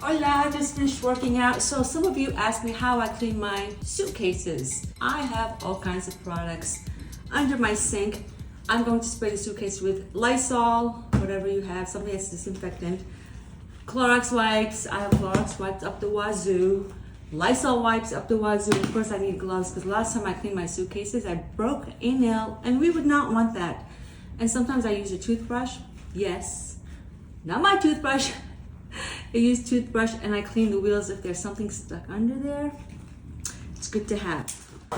Hola, I just finished working out. So some of you asked me how I clean my suitcases. I have all kinds of products under my sink. I'm going to spray the suitcase with Lysol, whatever you have, something that's disinfectant. Clorox wipes, I have Clorox wipes up the wazoo. Lysol wipes up the wazoo. Of course I need gloves because last time I cleaned my suitcases, I broke a nail and we would not want that. And sometimes I use a toothbrush. Yes, not my toothbrush. I use toothbrush and I clean the wheels if there's something stuck under there. It's good to have.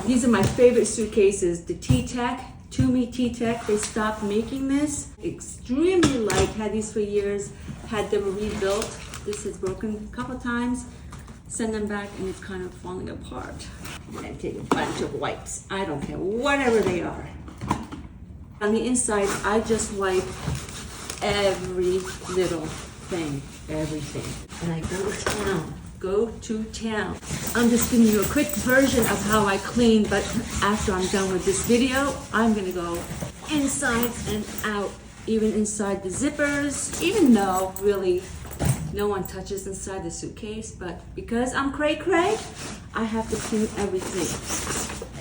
These are my favorite suitcases, the T-Tech, Toomey T-Tech. They stopped making this. Extremely light, had these for years, had them rebuilt. This is broken a couple times. Send them back and it's kind of falling apart. And take a bunch of wipes. I don't care, whatever they are. On the inside, I just wipe every little thing, everything. And I go to town. I'm just giving you a quick version of how I clean, but after I'm done with this video, I'm gonna go inside and out, even inside the zippers, even though really no one touches inside the suitcase, but because I'm cray-cray, I have to clean everything.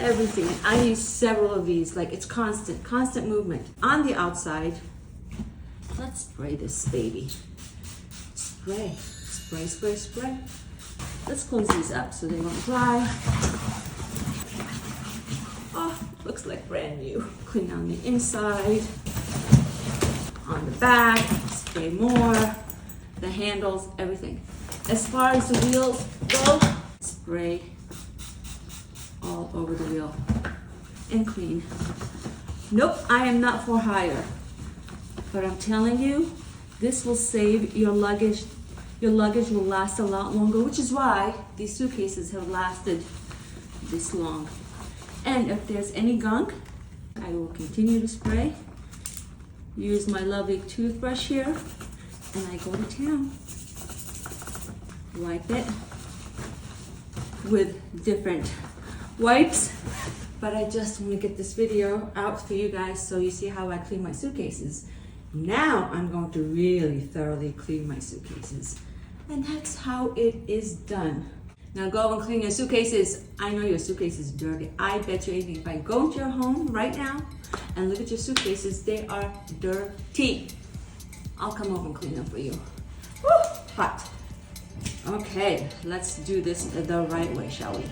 Everything. I use several of these, like it's constant movement. On the outside, let's spray this baby. Spray, spray, spray, spray. Let's close these up so they won't dry. Oh, looks like brand new. Clean on the inside, on the back, spray more, the handles, everything. As far as the wheels go, spray all over the wheel and clean. Nope, I am not for hire, but I'm telling you, this will save your luggage. Your luggage will last a lot longer, which is why these suitcases have lasted this long. And if there's any gunk, I will continue to spray. Use my lovely toothbrush here, and I go to town. Wipe it with different wipes, but I just want to get this video out for you guys so you see how I clean my suitcases. Now I'm going to really thoroughly clean my suitcases. And that's how it is done. Now go and clean your suitcases. I know your suitcase is dirty. I bet you anything. If I go into your home right now and look at your suitcases, they are dirty. I'll come over and clean them for you. Woo, hot. Okay, let's do this the right way, shall we?